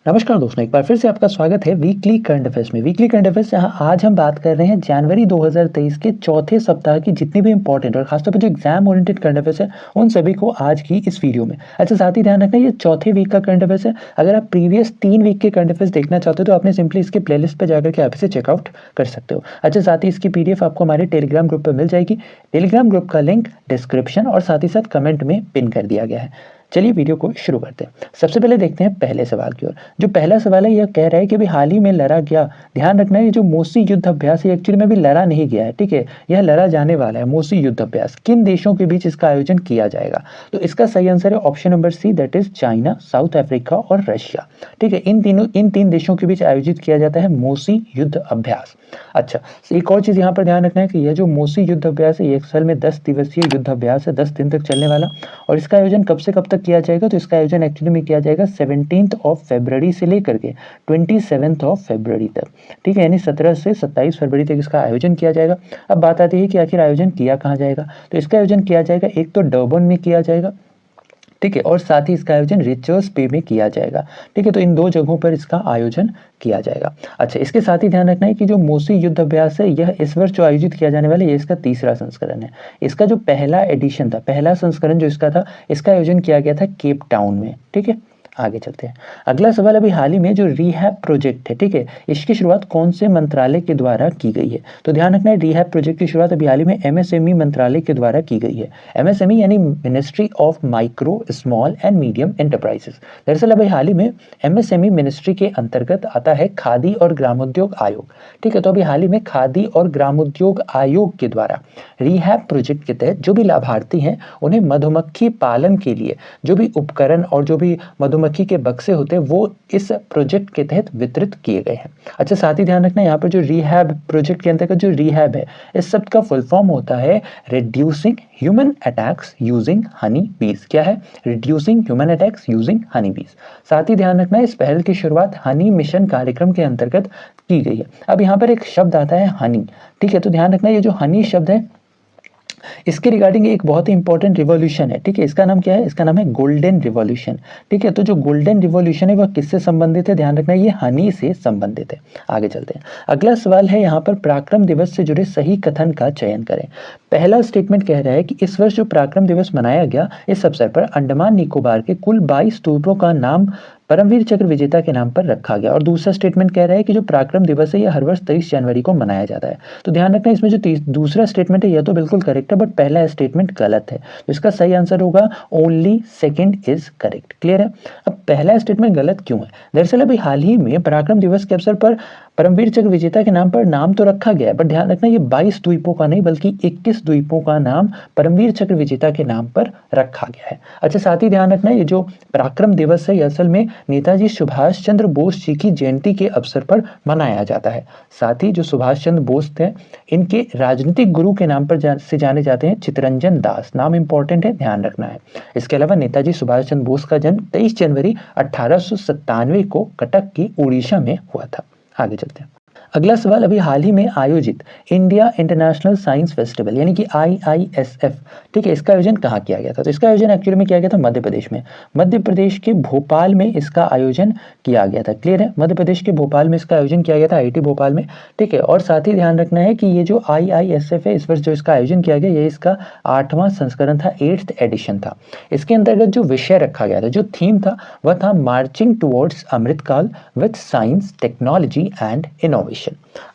नमस्कार दोस्तों, एक बार फिर से आपका स्वागत है वीकली करंट अफेयर्स में। वीकली करंट अफेयर्स जहां आज हम बात कर रहे हैं जनवरी 2023 के चौथे सप्ताह की जितनी भी इंपॉर्टेंट और खासतौर पर जो एग्जाम ओरिएंटेड करंट अफेयर्स है उन सभी को आज की इस वीडियो में। अच्छा, साथ ही ध्यान रखना ये चौथे वीक का करंट अफेयर्स है। अगर आप प्रीवियस 3 वीक के करंट अफेयर्स देखना चाहते हो तो आपने सिंपली इसके प्लेलिस्ट पर जाकर के आप इसे चेकआउट कर सकते हो। अच्छा, साथ ही इसकी पीडीएफ आपको हमारे टेलीग्राम ग्रुप पर मिल जाएगी। टेलीग्राम ग्रुप का लिंक डिस्क्रिप्शन और साथ ही साथ कमेंट में पिन कर दिया गया है। चलिए वीडियो को शुरू करते हैं। सबसे पहले देखते हैं पहले सवाल की ओर। जो पहला सवाल है यह कह रहा है कि अभी हाल ही में लड़ा गया, ध्यान रखना है ये जो मोसी युद्ध अभ्यास है एक्चुअली में अभी लड़ा नहीं गया है, ठीक है, यह लड़ा जाने वाला है। मोसी युद्ध अभ्यास किन देशों के बीच इसका आयोजन किया जाएगा? तो इसका सही आंसर है option number C, that is China, South Africa और रशिया। ठीक है, इन तीन देशों के बीच आयोजित किया जाता है मोसी युद्ध अभ्यास। अच्छा, एक और चीज यहाँ पर ध्यान रखना है कि यह जो मोसी युद्ध अभ्यास है ये एक साल में 10 दिवसीय युद्ध अभ्यास है, 10 दिन तक चलने वाला। और इसका आयोजन कब से कब तक किया जाएगा? तो इसका आयोजन एक्चुअली में किया जाएगा 17 फरवरी से लेकर के 27 फरवरी तक। ठीक है, यानी 17 से 27 फरवरी तक इसका आयोजन किया जाएगा। अब बात आती है कि आखिर आयोजन किया कहाँ जाएगा? तो इसका आयोजन किया जाएगा एक तो डर्बन में किया जाएगा, ठीक है, और साथ ही इसका आयोजन रिचर्स पे में किया जाएगा। ठीक है, तो इन दो जगहों पर इसका आयोजन किया जाएगा। अच्छा, इसके साथ ही ध्यान रखना है कि जो मोसी युद्ध अभ्यास है यह इस वर्ष जो आयोजित किया जाने वाला है ये इसका तीसरा संस्करण है। इसका जो पहला एडिशन था, पहला संस्करण जो इसका था, इसका आयोजन किया गया था केप टाउन में। ठीक है, आगे चलते हैं। अगला सवाल, अभी हाल ही में जो रिहैब प्रोजेक्ट है, ठीक है, इसकी शुरुआत कौन से मंत्रालय के द्वारा की गई है? तो ध्यान रखना है रिहैब प्रोजेक्ट की शुरुआत अभी हाल ही में एमएसएमई मंत्रालय के द्वारा की गई है। एमएसएमई यानी ministry of micro small and medium enterprises. दरअसल अभी हाल ही में एमएसएमई मिनिस्ट्री के अंतर्गत आता है खादी और ग्रामोद्योग आयोग। ठीक है, तो अभी हाल ही में खादी और ग्रामोद्योग आयोग के द्वारा रिहैब प्रोजेक्ट के तहत जो भी लाभार्थी हैं उन्हें मधुमक्खी पालन के लिए जो भी उपकरण और जो भी मधुमक्खी के बक्से होते हैं वो इस प्रोजेक्ट के तहत वितरित किए गए हैं। अच्छा, साथ ही ध्यान रखना यहाँ पर जो रिहैब प्रोजेक्ट के अंतर्गत जो रिहैब है इस शब्द का फुल फॉर्म होता है reducing human attacks using Honey बीज। क्या है? Reducing human attacks using Honey बीज। साथ ही ध्यान रखना है इस पहल की शुरुआत हनी मिशन कार्यक्रम के अंतर्गत की गई है। अब यहाँ पर एक शब्द आता है हनी। ठीक है, तो ध्यान रखना ये जो हनी शब्द है इसके रिगार्डिंग एक बहुत ही इंपॉर्टेंट रिवॉल्यूशन है। ठीक है, इसका नाम क्या है? इसका नाम है गोल्डन रिवॉल्यूशन। ठीक है, तो जो गोल्डन रिवॉल्यूशन है वह किससे संबंधित है? ध्यान रखना ये हनी से संबंधित है। आगे चलते हैं। अगला सवाल है यहाँ पर पराक्रम दिवस से जुड़े सही कथन का चयन करें। पहला स्टेटमेंट कह रहा है कि इस वर्ष जो पराक्रम दिवस मनाया गया इस अवसर पर अंडमान निकोबार के कुल 22 द्वीपों का नाम परमवीर चक्र विजेता के नाम पर रखा गया। और दूसरा स्टेटमेंट कह रहा है कि जो पराक्रम दिवस है यह हर वर्ष 23 जनवरी को मनाया जाता है। तो ध्यान रखना इसमें जो दूसरा स्टेटमेंट है यह तो बिल्कुल करेक्ट है, बट पहला स्टेटमेंट गलत है। तो इसका सही आंसर होगा only second is correct. Clear है? अब पहला स्टेटमेंट गलत क्यों है? दरअसल अभी हाल ही में पराक्रम दिवस के अवसर पर परमवीर चक्र विजेता के नाम पर नाम तो रखा गया है, बट ध्यान रखना ये 22 द्वीपों का नहीं बल्कि 21 द्वीपों का नाम परमवीर चक्र विजेता के नाम पर रखा गया है। अच्छा, साथ ही ध्यान रखना ये जो पराक्रम दिवस है ये असल में नेताजी सुभाष चंद्र बोस जी की जयंती के अवसर पर मनाया जाता है। साथ ही जो सुभाष चंद्र बोस थे इनके राजनीतिक गुरु के नाम पर से जाने जाते हैं चितरंजन दास। नाम इंपॉर्टेंट है, ध्यान रखना है। इसके अलावा नेताजी सुभाष चंद्र बोस का जन्म 23 जनवरी 1897 को कटक की उड़ीसा में हुआ था। आगे चलते हैं। अगला सवाल, अभी हाल ही में आयोजित इंडिया इंटरनेशनल साइंस फेस्टिवल यानी कि IISF, ठीक है, इसका आयोजन कहाँ किया गया था? तो इसका आयोजन एक्चुअली में किया गया था मध्य प्रदेश में। मध्य प्रदेश के भोपाल में इसका आयोजन किया गया था। क्लियर है? मध्य प्रदेश के भोपाल में इसका आयोजन किया गया था, IIT भोपाल में। ठीक है, और साथ ही ध्यान रखना है कि ये जो IISF है इस वर्ष जो इसका आयोजन किया गया ये इसका 8वां संस्करण था, 8th एडिशन था। इसके अंतर्गत जो विषय रखा गया था, जो थीम था वह था marching towards Amritkaal with science technology and innovation.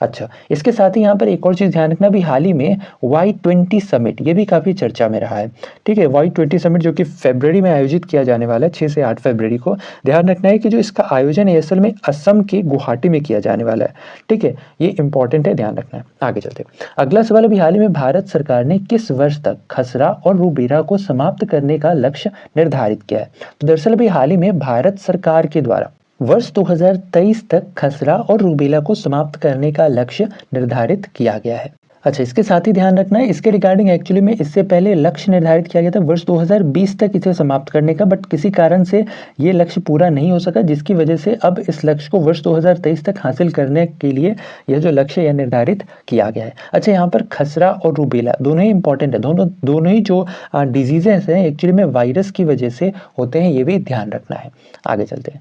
अच्छा, इसके साथ ही यहाँ पर एक और चीज ध्यान रखना, भी हाल ही में Y20 समिट ये भी काफी चर्चा में रहा है। ठीक है, Y20 समिट जो कि फरवरी में आयोजित किया जाने वाला है, 6 से 8 फरवरी को। ध्यान रखना है कि जो इसका आयोजन है असल में असम के गुवाहाटी में किया जाने वाला है। ठीक है, ये इंपॉर्टेंट है, ध्यान रखना है। आगे चलते हैं। अगला सवाल, अभी हाल ही में भारत सरकार ने किस वर्ष तक खसरा और रूबेला को समाप्त करने का लक्ष्य निर्धारित किया है? तो दरअसल अभी हाल ही में भारत सरकार के द्वारा वर्ष 2023 तक खसरा और रूबेला को समाप्त करने का लक्ष्य निर्धारित किया गया है। अच्छा, इसके साथ ही ध्यान रखना है इसके रिगार्डिंग एक्चुअली में इससे पहले लक्ष्य निर्धारित किया गया था वर्ष 2020 तक इसे समाप्त करने का, बट किसी कारण से ये लक्ष्य पूरा नहीं हो सका, जिसकी वजह से अब इस लक्ष्य को वर्ष 2023 तक हासिल करने के लिए यह जो लक्ष्य यह निर्धारित किया गया है। अच्छा, यहाँ पर खसरा और रूबेला दोनों ही इंपॉर्टेंट है, दोनों ही जो डिजीजेस हैं एक्चुअली में वायरस की वजह से होते हैं, ये भी ध्यान रखना है। आगे चलते हैं।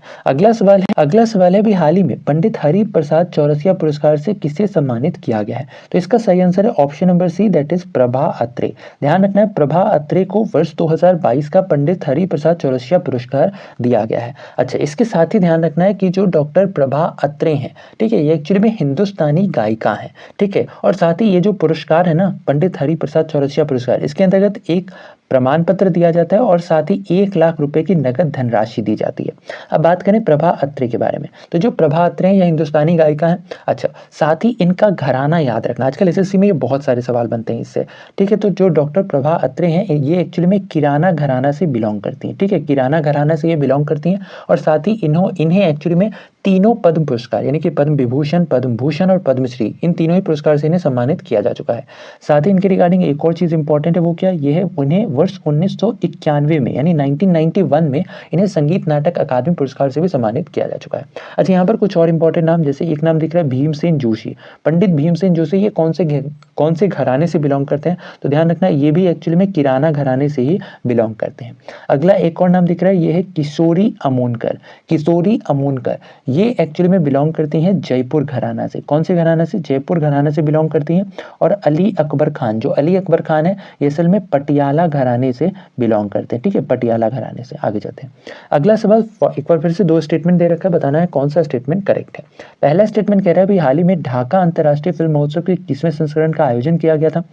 अगला सवाल है भी हाल ही में पंडित हरि प्रसाद चौरसिया पुरस्कार से किसे सम्मानित किया गया है? तो इसका सही आंसर है option number C, that is Prabha Atre. ध्यान रखना है प्रभा अत्रे को वर्ष 2022 का पंडित हरि प्रसाद चौरसिया पुरस्कार दिया गया है। अच्छा, इसके साथ ही ध्यान रखना है कि जो डॉक्टर प्रभा अत्रे हैं, ठीक है, ये एक्चुअली में हिंदुस्तानी गायिका है, ठीक है, और साथ ही ये जो पुरस्कार है ना पंडित हरि प्रसाद चौरसिया पुरस्कार, इसके अंतर्गत एक प्रमाण पत्र दिया जाता है और साथ ही 1 लाख रुपए की नगद धनराशि दी जाती है। अब बात करें प्रभा अत्रे के बारे में, तो जो प्रभा अत्रे हैं यह हिंदुस्तानी गायिका है। अच्छा, साथ ही इनका घराना याद रखना, आजकल एसएससी में ये बहुत सारे सवाल बनते हैं इससे, ठीक है। तो जो डॉक्टर प्रभा अत्रे हैं ये एक्चुअली में किराना घराना से बिलोंग करती हैं, ठीक है, किराना घराना से ये बिलोंग करती हैं, और साथ ही इन्हें एक्चुअली में तीनों पद्म पुरस्कार यानी कि पद्म विभूषण, पद्म भूषण और पद्मश्री, इन तीनों ही पुरस्कार से इन्हें सम्मानित किया जा चुका है। साथ ही इनके रिगार्डिंग एक और चीज इंपॉर्टेंट है, वो क्या, ये है उन्हें वर्ष 1991 में यानी 1991 में इन्हें संगीत नाटक अकादमी पुरस्कार से भी सम्मानित किया जा चुका है। अच्छा, यहाँ पर कुछ और इंपॉर्टेंट नाम, जैसे एक नाम दिख रहा है भीमसेन जोशी। पंडित भीमसेन जोशी ये कौन से घराने से बिलोंग करते हैं? तो ध्यान रखना ये भी एक्चुअली में किराना घराने से ही बिलोंग करते हैं। अगला एक और नाम दिख रहा है, ये है किशोरी अमोनकर। किशोरी अमोनकर ये एक्चुअली में बिलोंग करती हैं जयपुर घराना से। कौन से घराना से? जयपुर घराना से बिलोंग करती हैं। और अली अकबर खान, जो अली अकबर खान है ये असल में पटियाला घराने से बिलोंग करते हैं, ठीक है, पटियाला घराने से। आगे चलते हैं। अगला सवाल, एक बार फिर से 2 स्टेटमेंट दे रखा है, बताना है कौन सा स्टेटमेंट करेक्ट है। पहला स्टेटमेंट कह रहा है भाई हाल ही में ढाका अंतर्राष्ट्रीय फिल्म महोत्सव के 21वें संस्करण का आयोजन किया गया था।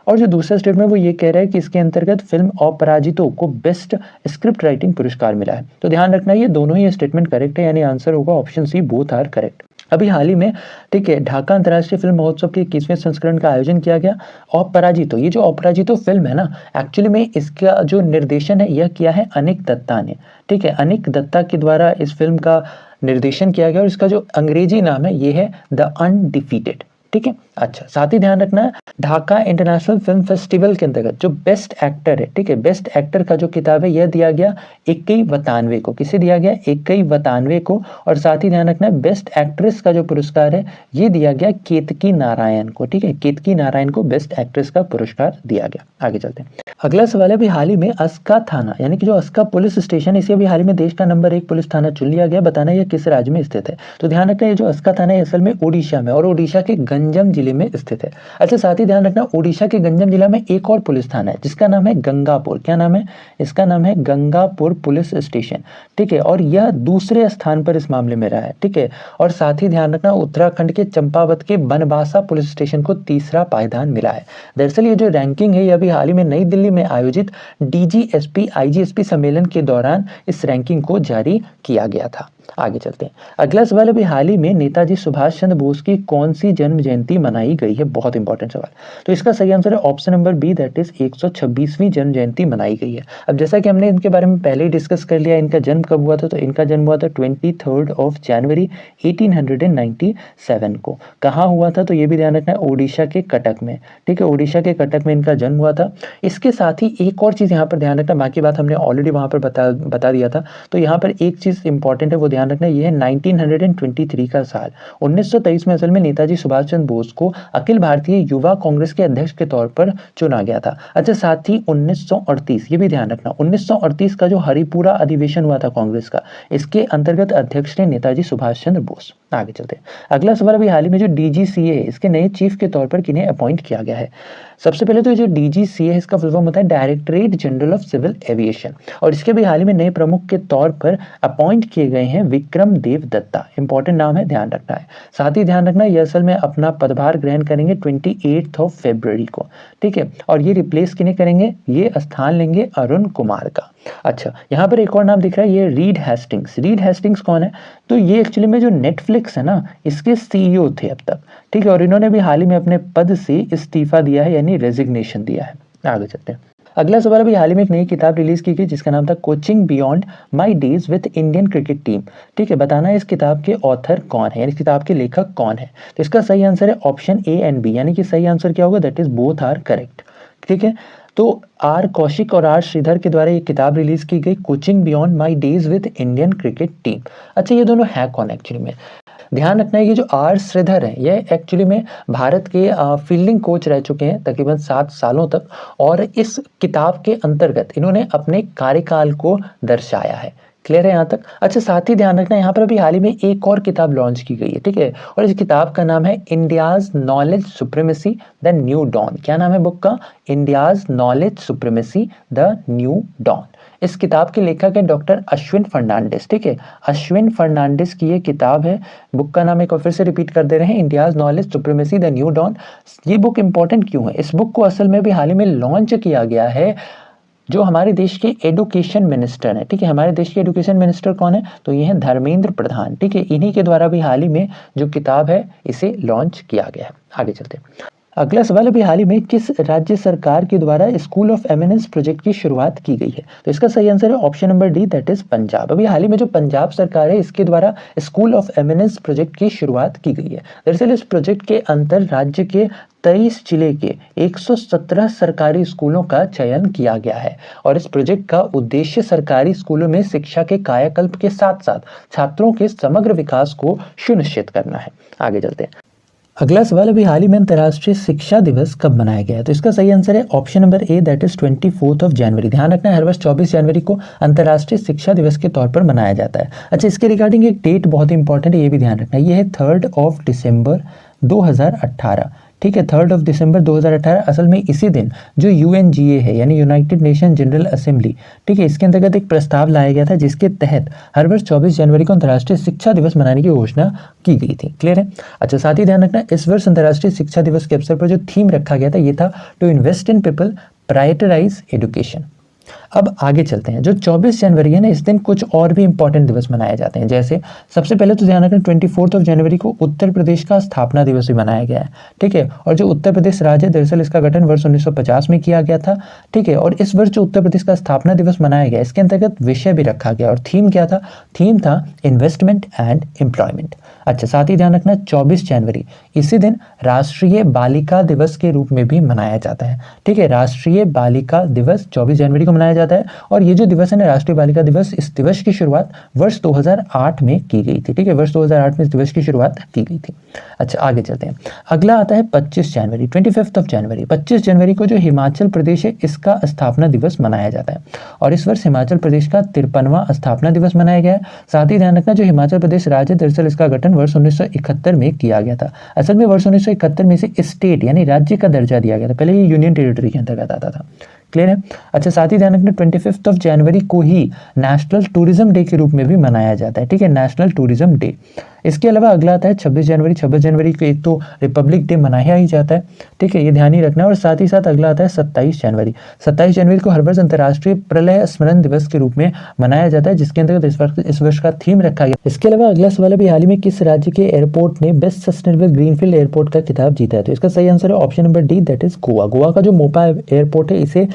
और जो दूसरा स्टेटमेंट वो ये कह रहा है कि इसके अंतर्गत फिल्म अपराजितो को बेस्ट स्क्रिप्ट राइटिंग पुरस्कार मिला है। तो ध्यान रखना ये दोनों ही स्टेटमेंट करेक्ट है, यानी आंसर होगा option C, both are correct. अभी हाल ही में, ठीक है, ढाका अंतर्राष्ट्रीय फिल्म महोत्सव के 21वें संस्करण का आयोजन किया गया। अपराजितो, ये जो अपराजितो फिल्म है ना, एक्चुअली में इसका जो निर्देशन है यह किया है अनिक दत्ता ने, ठीक है, अनिक दत्ता के द्वारा इस फिल्म का निर्देशन किया गया, और इसका जो अंग्रेजी नाम है ये है द अनडिफीटेड, ठीक है। अच्छा, साथ ही ध्यान रखना है ढाका इंटरनेशनल फिल्म फेस्टिवल के अंतर्गत जो बेस्ट एक्टर है, ठीक है, बेस्ट एक्टर का जो किताब है यह दिया गया इक्की वतानवे को। किसे दिया गया? इक्की वतानवे को। और साथ ही ध्यान रखना है बेस्ट एक्ट्रेस का जो पुरस्कार है ये दिया गया केतकी नारायण को, ठीक है, केतकी नारायण को बेस्ट एक्ट्रेस का पुरस्कार दिया गया। आगे चलते हैं। अगला सवाल है, भी हाल ही में अस्का थाना यानी कि जो अस्का पुलिस स्टेशन, इसे भी हाल ही में देश का नंबर 1 पुलिस थाना चुन लिया गया। बताना यह किस राज्य में स्थित है? तो ध्यान रखना ये जो अस्का थाना है असल में उड़ीसा में, और उड़ीसा के गंजम जिले में स्थित है। अच्छा, साथ ही ध्यान रखना उड़ीसा के गंजम जिला में एक और पुलिस थाना है जिसका नाम है गंगापुर। क्या नाम है इसका? नाम है गंगापुर पुलिस स्टेशन, ठीक है, और यह दूसरे स्थान पर इस मामले में रहा है, ठीक है। और साथ ही ध्यान रखना उत्तराखंड के चंपावत के बनबासा पुलिस स्टेशन को तीसरा पायदान मिला है। दरअसल ये जो रैंकिंग है यह अभी हाल ही में नई दिल्ली में आयोजित डीजीएसपी आईजीएसपी सम्मेलन के दौरान इस रैंकिंग को जारी किया गया था। आगे चलते हैं। अगला सवाल है, हाल ही में नेताजी सुभाष चंद्र बोस की कौन सी जन्म जयंती मनाई गई है? बहुत इंपॉर्टेंट सवाल। तो इसका सही आंसर है option number B, that is 126वीं जन्म जयंती मनाई गई है। अब जैसा कि हमने इनके बारे में पहले ही डिस्कस कर लिया, इनका जन्म कब हुआ था, तो इनका जन्म हुआ था 23 जनवरी 1897 को। कहाँ हुआ था? तो ये भी ध्यान रखना है उड़ीसा के कटक में, ठीक है, उड़ीसा के कटक में इनका जन्म हुआ था। इसके साथ ही एक और चीज यहाँ पर ध्यान रखना, बाकी बात हमने ऑलरेडी वहां पर बता दिया था। तो यहाँ पर एक चीज इंपॉर्टेंट है वो ध्यान रखना, ये है 1923 का साल। 1923 में असल में नेताजी सुभाष चंद्र बोस को अखिल भारतीय युवा कांग्रेस के अध्यक्ष के तौर पर चुना गया था। अच्छा, साथ ही 1938, ये भी ध्यान रखना, 1938 का जो हरिपुरा अधिवेशन हुआ था कांग्रेस का, इसके अंतर्गत अध्यक्ष थे नेताजी सुभाष चंद्र बोस। आगे चलते हैं। अगला सवाल, अभी हाल ही में जो डीजीसीए है इसके नए चीफ के तौर पर किन्हें अपॉइंट किया गया है? सबसे पहले तो जो डीजीसीए है इसका फुल फॉर्म होता है directorate general of civil aviation, और इसके भी हाल ही में नए प्रमुख के तौर पर अपॉइंट किए गए हैं विक्रम देव दत्ता। इंपॉर्टेंट नाम है, ध्यान रखना है। साथ ही ध्यान रखना ये असल में अपना पदभार ग्रहण करेंगे 28 फरवरी को, ठीक है, और ये रिप्लेस किन्हें करेंगे? ये स्थान लेंगे अरुण कुमार का। अच्छा, यहाँ पर एक और नाम दिख रहा है, ये रीड हेस्टिंग्स। रीड हेस्टिंग्स कौन है? तो ये एक्चुअली में जो नेटफ्लिक्स है ना इसके सीईओ थे अब तक, ठीक है, और इन्होंने भी हाल ही में अपने पद से इस्तीफा दिया है, यानी रेजिग्नेशन दिया है। आगे चलते हैं। अगला सवाल अभी हाल ही में एक नई किताब रिलीज की गई जिसका नाम था coaching beyond my days with Indian cricket team. ठीक है, बताना है इस किताब के ऑथर कौन है, यानी इस किताब के लेखक कौन है। तो इसका सही आंसर है ऑप्शन ए एंड बी, यानी कि सही आंसर क्या होगा, that is both are correct. ठीक है, तो आर कौशिक और आर श्रीधर के द्वारा ये किताब रिलीज की गई, coaching beyond my days with Indian cricket team. अच्छा, ये दोनों है कौन एक्चुअली में? ध्यान रखना है कि जो आर श्रीधर है ये एक्चुअली में भारत के फील्डिंग कोच रह चुके हैं तकरीबन 7 सालों तक, और इस किताब के अंतर्गत इन्होंने अपने कार्यकाल को दर्शाया है। क्लियर है यहाँ तक? अच्छा, साथ ही ध्यान रखना यहाँ पर अभी हाल ही में एक और किताब लॉन्च की गई है। ठीक है, और इस किताब का नाम है India's knowledge supremacy the new dawn. क्या नाम है बुक का? India's knowledge supremacy the new dawn. इस किताब के लेखक है डॉक्टर अश्विन फर्नांडिस। ठीक है, अश्विन फर्नांडिस की ये किताब है। बुक का नाम एक और फिर से रिपीट कर दे रहे हैं, India's knowledge supremacy the new dawn. ये बुक इंपॉर्टेंट क्यों है? इस बुक को असल में भी हाल ही में लॉन्च किया गया है जो हमारे देश के एडुकेशन मिनिस्टर हैं। ठीक है, हमारे देश के एडुकेशन मिनिस्टर कौन है? तो ये हैं धर्मेंद्र प्रधान। ठीक है, इन्हीं के द्वारा भी हाल ही में जो किताब है इसे लॉन्च किया गया है। आगे चलते हैं। अगला सवाल अभी हाल ही में किस राज्य सरकार के द्वारा स्कूल ऑफ एमिनेंस प्रोजेक्ट की शुरुआत की गई है? तो इसका सही आंसर है option number D, that is Punjab. अभी हाल ही में जो पंजाब सरकार है इसके द्वारा स्कूल ऑफ एमिनेंस प्रोजेक्ट की शुरुआत की गई है। दरअसल इस प्रोजेक्ट के अंतर राज्य के 23 जिले के 117 सरकारी स्कूलों का चयन किया गया है, और इस प्रोजेक्ट का उद्देश्य सरकारी स्कूलों में शिक्षा के कायाकल्प के साथ साथ छात्रों के समग्र विकास को सुनिश्चित करना है। आगे चलते हैं। अगला सवाल अभी हाल ही में अंतर्राष्ट्रीय शिक्षा दिवस कब मनाया गया है? तो इसका सही आंसर है option number A, that is 24 जनवरी। ध्यान रखना है हर वर्ष 24 जनवरी को अंतर्राष्ट्रीय शिक्षा दिवस के तौर पर मनाया जाता है। अच्छा, इसके रिगार्डिंग एक डेट बहुत इंपॉर्टेंट है, ये भी ध्यान रखना है, ये है 3 दिसंबर 2018। ठीक है, 3 दिसंबर 2018। असल में इसी दिन जो UNGA है यानी यूनाइटेड नेशन जनरल असेंबली, ठीक है, इसके अंतर्गत एक प्रस्ताव लाया गया था जिसके तहत हर वर्ष 24 जनवरी को अंतर्राष्ट्रीय शिक्षा दिवस मनाने की घोषणा की गई थी। क्लियर है? अच्छा, साथ ही ध्यान रखना इस वर्ष अंतर्राष्ट्रीय शिक्षा दिवस के अवसर पर जो थीम रखा गया था ये था to invest in people, prioritize education. अब आगे चलते हैं। जो 24 जनवरी है ना, इस दिन कुछ और भी इंपॉर्टेंट दिवस मनाए जाते हैं। जैसे सबसे पहले तो ध्यान रखना 24 जनवरी को उत्तर प्रदेश का स्थापना दिवस भी मनाया गया है। ठीक है, और जो उत्तर प्रदेश राज्य है दरअसल इसका गठन वर्ष 1950 में किया गया था। ठीक है, और इस वर्ष जो उत्तर प्रदेश का स्थापना दिवस मनाया गया इसके अंतर्गत विषय भी रखा गया, और थीम क्या था? थीम था इन्वेस्टमेंट एंड एम्प्लॉयमेंट। अच्छा, साथ ही ध्यान रखना 24 जनवरी इसी दिन राष्ट्रीय बालिका दिवस के रूप में भी मनाया जाता है। ठीक है, राष्ट्रीय बालिका दिवस 24 जनवरी को मनाया जाता है, और ये जो दिवस है ना राष्ट्रीय बालिका दिवस, इस दिवस की शुरुआत वर्ष 2008 में की गई थी। ठीक है, वर्ष 2008 में इस दिवस की शुरुआत की गई थी। अच्छा, आगे चलते हैं। अगला आता है 25 जनवरी, 25 जनवरी। 25 जनवरी को जो हिमाचल प्रदेश है इसका स्थापना दिवस मनाया जाता है, और इस वर्ष हिमाचल प्रदेश का 53वां स्थापना दिवस मनाया गया है। साथ ही ध्यान रखना जो हिमाचल प्रदेश राज्य दरअसल इसका गठन वर्ष 1971 में किया गया था। असल में वर्ष 1971 में इसे स्टेट यानी राज्य का दर्जा दिया गया था, पहले ये यूनियन टेरिटरी के अंतर्गत आता था। क्लियर है? अच्छा, साथ ही ध्यान रखना 25 जनवरी को ही नेशनल टूरिज्म डे के रूप में भी मनाया जाता है। ठीक है, नेशनल टूरिज्म डे। इसके अलावा अगला आता है 26 जनवरी। 26 जनवरी को एक तो रिपब्लिक डे मनाया ही जाता है। ठीक है, ये ध्यान ही रखना है। और साथ ही साथ अगला आता है 27 जनवरी। 27 जनवरी को हर वर्ष अंतर्राष्ट्रीय प्रलय स्मरण दिवस के रूप में मनाया जाता है, जिसके अंतर्गत इस वर्ष का थीम रखा गया। इसके अलावा अगला सवाल अभी हाल ही में किस राज्य के एयरपोर्ट ने बेस्ट सस्टेनेबल ग्रीनफील्ड एयरपोर्ट का खिताब जीता है? तो इसका सही आंसर है option number D, that is Goa. Goa का जो मोपा एयरपोर्ट है इसे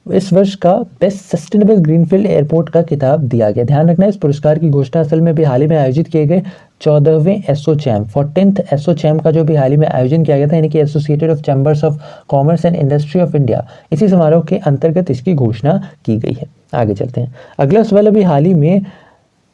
इस वर्ष का बेस्ट सस्टेनेबल ग्रीनफील्ड एयरपोर्ट का खिताब दिया गया। ध्यान रखना इस पुरस्कार की घोषणा असल में भी हाल ही में आयोजित किए गए 14वें एसोचैम 14th एसोचैम का जो भी हाल ही में आयोजन किया गया था, यानी कि associated of chambers of commerce and industry of India, इसी समारोह के अंतर्गत इसकी घोषणा की गई है। आगे चलते हैं। अगला सवाल अभी हाल ही में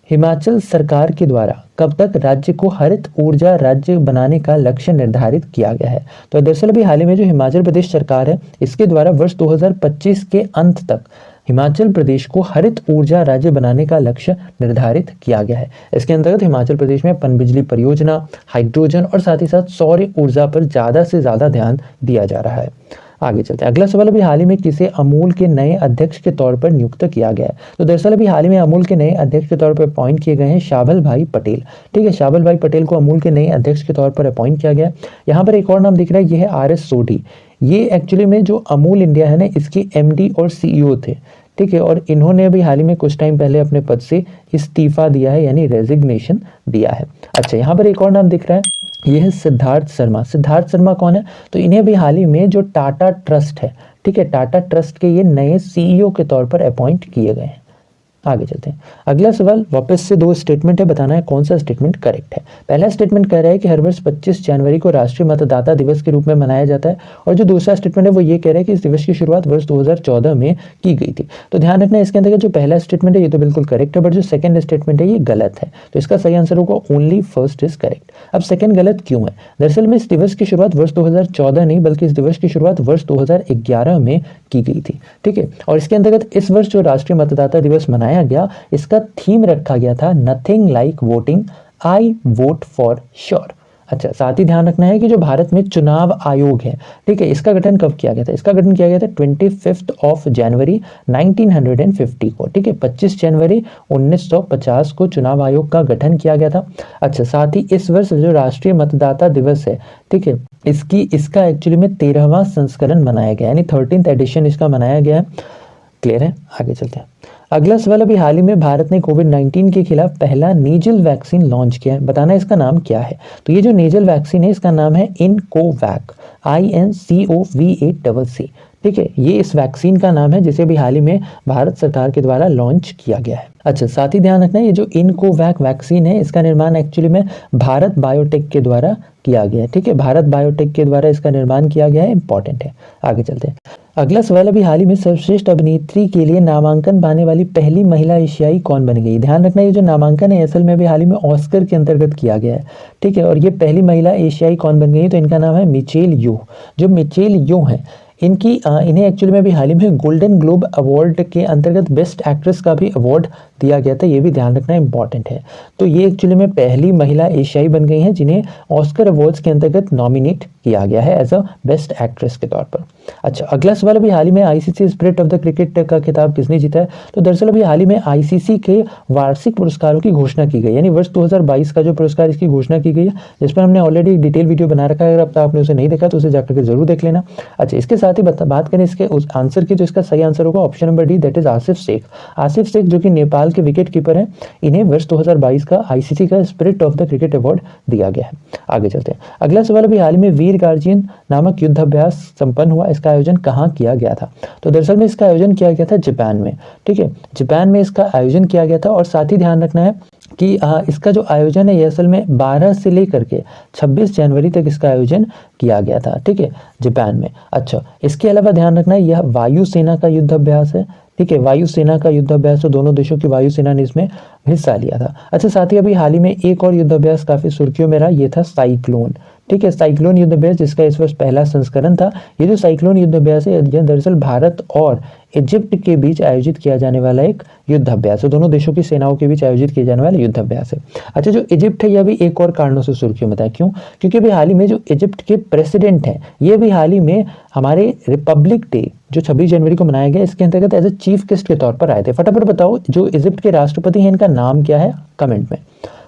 हिमाचल सरकार के द्वारा कब तक राज्य को हरित ऊर्जा राज्य बनाने का लक्ष्य निर्धारित किया गया है? तो दरअसल अभी हाल ही में जो हिमाचल प्रदेश सरकार है इसके द्वारा वर्ष 2025 के अंत तक हिमाचल प्रदेश को हरित ऊर्जा राज्य बनाने का लक्ष्य निर्धारित किया गया है। इसके अंतर्गत हिमाचल प्रदेश में पनबिजली परियोजना, हाइड्रोजन और साथ ही साथ सौर ऊर्जा पर ज़्यादा से ज़्यादा ध्यान दिया जा रहा है। आगे चलते हैं। अगला सवाल अभी हाल ही में किसे अमूल के नए अध्यक्ष के तौर पर नियुक्त किया गया है? तो दरअसल अभी हाल ही में अमूल के नए अध्यक्ष के तौर पर अपॉइंट किए गए हैं शाबल भाई पटेल। ठीक है, शाबल भाई पटेल को अमूल के नए अध्यक्ष के तौर पर अपॉइंट किया गया है। यहाँ पर एक और नाम दिख रहा है, ये है RS सोढी। ये एक्चुअली में जो अमूल इंडिया है ना इसके MD और CEO थे। ठीक है, और इन्होंने अभी हाल ही में कुछ टाइम पहले अपने पद से इस्तीफा दिया है, यानी रेजिग्नेशन दिया है। अच्छा, यहाँ पर एक और नाम दिख रहा है, ये है सिद्धार्थ शर्मा। सिद्धार्थ शर्मा कौन है? तो इन्हें भी हाल ही में जो टाटा ट्रस्ट है, ठीक है, टाटा ट्रस्ट के ये नए सीईओ के तौर पर अपॉइंट किए गए हैं। आगे चलते हैं। अगला सवाल वापस से दो स्टेटमेंट है, बताना है कौन सा स्टेटमेंट करेक्ट है। पहला स्टेटमेंट कह रहा है कि हर वर्ष 25 जनवरी को राष्ट्रीय मतदाता दिवस के रूप में मनाया जाता है, और जो दूसरा स्टेटमेंट है वो ये कह रहा है कि इस दिवस की शुरुआत वर्ष 2014 में की गई थी। तो ध्यान रखना इसके अंदर जो पहला स्टेटमेंट है ये तो बिल्कुल करेक्ट है, बट जो सेकंड स्टेटमेंट है ये गलत है। तो इसका सही आंसर होगा ओनली फर्स्ट इज करेक्ट। अब सेकंड गलत क्यों है? दरअसल में इस दिवस की शुरुआत वर्ष 2014 नहीं बल्कि इस दिवस की शुरुआत वर्ष 2011 में की गई थी, ठीक है। और इसके अंतर्गत इस वर्ष जो राष्ट्रीय मतदाता दिवस मनाया गया, इसका थीम रखा गया था nothing like voting, I vote for sure. अच्छा, साथ ही ध्यान रखना है कि जो भारत में चुनाव आयोग है, ठीक है, इसका गठन कब किया गया था? इसका गठन किया गया था 25 जनवरी 1950 को, ठीक है, 25 जनवरी 1950 को चुनाव आयोग का गठन किया गया था। अच्छा, साथ ही इस वर्ष जो राष्ट्रीय मतदाता दिवस है, ठीक है, इसका एक्चुअली में 13वां संस्करण मनाया गया, यानी 13th एडिशन इसका मनाया गया है। क्लियर है? आगे चलते हैं। अगला सवाल, अभी हाल ही में भारत ने कोविड-19 के खिलाफ पहला नेजल वैक्सीन लॉन्च किया है, बताना इसका नाम क्या है। तो ये जो नेजल वैक्सीन है इसका नाम है इनकोवैक, INCOVACC, ठीक है, ये इस वैक्सीन का नाम है जिसे भी हाल ही में भारत सरकार के द्वारा लॉन्च किया गया है। अच्छा, साथ ही ध्यान रखना है ये जो इनकोवैक वैक्सीन है इसका निर्माण एक्चुअली में भारत बायोटेक के द्वारा किया गया है, ठीक है, भारत बायोटेक के द्वारा इसका निर्माण किया गया है, इंपॉर्टेंट है। आगे चलते हैं। अगला सवाल, अभी हाल ही में सर्वश्रेष्ठ अभिनेत्री के लिए नामांकन पाने वाली पहली महिला एशियाई कौन बन गई? ध्यान रखना ये जो नामांकन है असल में अभी हाल ही में ऑस्कर के अंतर्गत किया गया है, ठीक है, और ये पहली महिला एशियाई कौन बन गई? तो इनका नाम है मिचेल यो। जो मिचेल यो है इन्हें एक्चुअली में भी हाल ही में गोल्डन ग्लोब अवार्ड के अंतर्गत बेस्ट एक्ट्रेस का भी अवार्ड दिया गया था, ये भी ध्यान रखना इंपॉर्टेंट है। तो ये एक्चुअली में पहली महिला एशियाई बन गई हैं जिन्हें ऑस्कर अवार्ड्स के अंतर्गत नॉमिनेट किया गया है एज अ बेस्ट एक्ट्रेस के तौर पर। अच्छा, अगला सवाल, अभी हाल ही में ICC spirit of the cricket का खिताब किसने जीता है? तो दरअसल अभी हाल ही में आईसीसी के वार्षिक पुरस्कारों की घोषणा की गई, यानी वर्ष 2022 का जो पुरस्कार इसकी घोषणा की गई है, जिस पर हमने ऑलरेडी एक डिटेल वीडियो बना रखा है, अगर अब आपने उसे नहीं देखा तो उसे जाकर के जरूर देख लेना। अच्छा, इसके साथ ही बात करें इसके उस आंसर की, तो इसका सही आंसर होगा option number D, that is Asif Shaikh. Asif Shaikh जो कि नेपाल के विकेट कीपर हैं, इन्हें वर्ष 2022 का आईसीसी का spirit of the cricket award दिया गया है। आगे चलते हैं। अगला सवाल, अभी हाल ही में वीर गार्जियन नामक युद्धाभ्यास संपन्न हुआ, इसका आयोजन कहाँ किया गया था? तो दरअसल में इसका आयोजन किया गया था जापान में, ठीक है, जापान में इसका आयोजन किया गया था। और साथ ही ध्यान रखना है कि इसका जो आयोजन है ये असल में 12 से लेकर के 26 जनवरी तक इसका आयोजन किया गया था, ठीक है, जापान में। अच्छा, इसके अलावा ध्यान रखना है यह वायुसेना का युद्धाभ्यास है, ठीक है, वायुसेना का युद्धाभ्यास, तो दोनों देशों की वायुसेना ने इसमें हिस्सा लिया था। अच्छा, साथ ही अभी हाल ही में एक और युद्धाभ्यास काफी सुर्खियों में रहा, ये था साइक्लोन, ठीक है, साइक्लोन युद्धाभ्यास जिसका इस वर्ष पहला संस्करण था। ये जो साइक्लोन युद्धाभ्यास है यह दरअसल भारत और इजिप्ट के बीच आयोजित किया जाने वाला एक युद्धाभ्यास है, दोनों देशों की सेनाओं के बीच आयोजित किया जाने वाला युद्धाभ्यास है। अच्छा, जो इजिप्ट है यह भी एक और कारणों से सुर्खियों में था, क्यों? क्योंकि अभी हाल ही में जो इजिप्ट के प्रेसिडेंट हैं ये भी हाल ही में हमारे रिपब्लिक डे जो 26 जनवरी को मनाया गया इसके अंतर्गत एज ए चीफ गेस्ट के तौर पर आए थे। फटाफट बताओ जो इजिप्ट के राष्ट्रपति हैं इनका नाम क्या है, कमेंट में।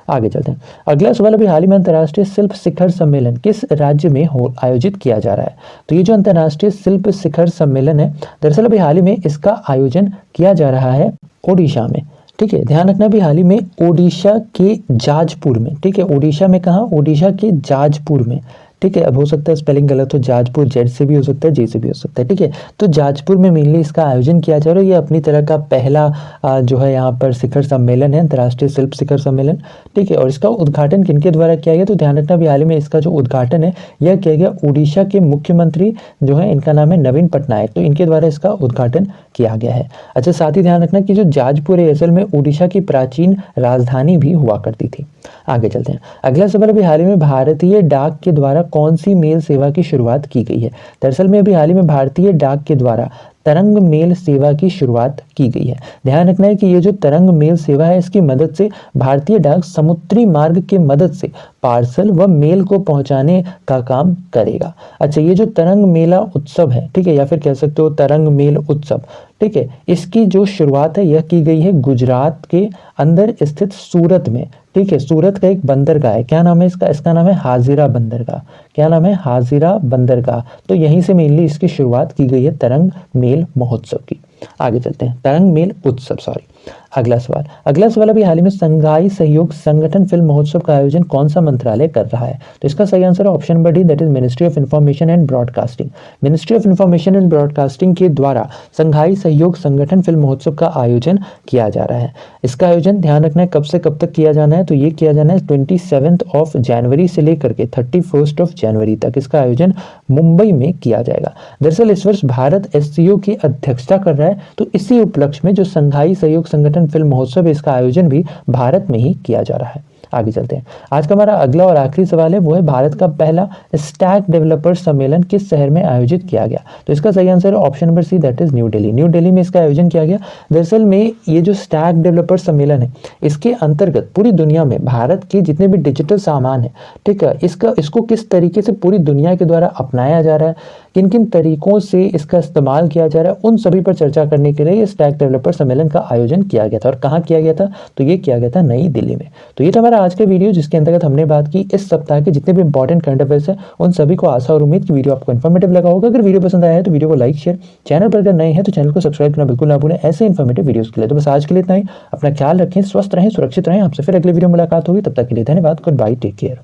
आगे चलते हैं। अगला सवाल, अभी हाल ही में अंतर्राष्ट्रीय शिल्प शिखर सम्मेलन किस राज्य में आयोजित किया जा रहा है? तो ये जो अंतर्राष्ट्रीय शिल्प शिखर सम्मेलन है दरअसल अभी हाल ही में इसका आयोजन किया जा रहा है ओडिशा में, ठीक है, ध्यान रखना भी हाल ही में ओडिशा के जाजपुर में, ठीक है, ओडिशा में कहाँ? ओडिशा के जाजपुर में, ठीक है। अब हो सकता है स्पेलिंग गलत हो, जाजपुर जेड से भी हो सकता है, जे से भी हो सकता है, ठीक है। तो जाजपुर में मेनली इसका आयोजन किया जा रहा है। ये अपनी तरह का पहला जो है यहाँ पर शिखर सम्मेलन है, अंतर्राष्ट्रीय शिल्प शिखर सम्मेलन, ठीक है। और इसका उद्घाटन किनके द्वारा किया गया? तो ध्यान रखना भी हाल ही में इसका जो उद्घाटन है यह किया गया उड़ीसा के मुख्यमंत्री जो है इनका नाम है नवीन पटनायक, तो इनके द्वारा इसका उद्घाटन किया गया है। अच्छा, साथ ही ध्यान रखना कि जो जाजपुर है असल में उड़ीसा की प्राचीन राजधानी भी हुआ करती थी। आगे चलते हैं। अगला सवाल, अभी हाल ही में भारतीय डाक के द्वारा कौन सी मेल सेवा की शुरुआत की गई है? दरअसल में अभी हाल ही में भारतीय डाक के द्वारा तरंग मेल सेवा की शुरुआत की गई है। ध्यान रखना है कि ये जो तरंग मेल सेवा है इसकी मदद से भारतीय डाक समुद्री मार्ग के मदद से पार्सल व मेल को पहुंचाने का काम करेगा। अच्छा, ये जो तरंग मेला उत्सव है, ठीक है, या फिर कह सकते हो तरंग मेल उत्सव, ठीक है, इसकी जो शुरुआत है यह की गई है गुजरात के अंदर स्थित सूरत में, ठीक है। सूरत का एक बंदरगाह है, क्या नाम है इसका? इसका नाम है हाजिरा बंदरगाह। क्या नाम है? हाजिरा बंदरगाह। तो यहीं से मेनली इसकी शुरुआत की गई है तरंग मेल महोत्सव की। आगे चलते हैं, तरंग मेल उत्सव, सॉरी। अगला सवाल अभी हाल ही में संघाई सहयोग संगठन फिल्म महोत्सव का आयोजन कौन सा मंत्रालय कर रहा है? तो इसका सही आंसर है option number D, that is ministry of information and broadcasting. Ministry of information and broadcasting के द्वारा संघाई सहयोग संगठन फिल्म महोत्सव का आयोजन किया जा रहा है। इसका आयोजन ध्यान रखना है कब से कब तक किया जाना है, तो ये किया जाना है 27 जनवरी से लेकर के 31 जनवरी तक इसका आयोजन मुंबई में किया जाएगा। दरअसल इस वर्ष भारत एससीओ की अध्यक्षता कर रहा है, तो इसी उपलक्ष्य में जो संघाई सहयोग संगठन फिल्म महोत्सव है इसका आयोजन भी भारत में ही किया जा रहा है। आगे चलते हैं। आज का हमारा अगला और आखिरी सवाल है, वो है भारत का पहला स्टैक डेवलपर सम्मेलन किस शहर में आयोजित किया गया? तो इसका सही आंसर है option number C, that is New Delhi. New Delhi में इसका आयोजन किया गया। दरअसल में ये जो स्टैक डेवलपर सम्मेलन है इसके अंतर्गत पूरी दुनिया में भारत के जितने भी डिजिटल सामान है, ठीक है, इसको किस तरीके से पूरी दुनिया के द्वारा अपनाया जा रहा है, किन किन तरीकों से इसका इस्तेमाल किया जा रहा है, उन सभी पर चर्चा करने के लिए ये स्टैक डेवलपर सम्मेलन का आयोजन किया गया था। और कहाँ किया गया था? तो ये किया गया था नई दिल्ली में। तो ये था हमारा आज का वीडियो जिसके अंतर्गत हमने बात की इस सप्ताह के जितने भी इंपॉर्टेंट करंट अफेयर्स है उन सभी को। आशा और उम्मीद की वीडियो आपको इन्फॉर्मेटिव लगा होगा। अगर वीडियो पसंद आया है तो वीडियो को लाइक शेयर, चैनल पर अगर नए हैं तो चैनल को सब्सक्राइब करना बिल्कुल ना भूलें ऐसे इन्फॉर्मेटिव वीडियोस के लिए। तो बस आज के लिए इतना ही। अपना ख्याल रखें, स्वस्थ रहें, सुरक्षित रहें। आपसे फिर अगले वीडियो मुलाकात होगी, तब तक के लिए धन्यवाद। Goodbye, take care.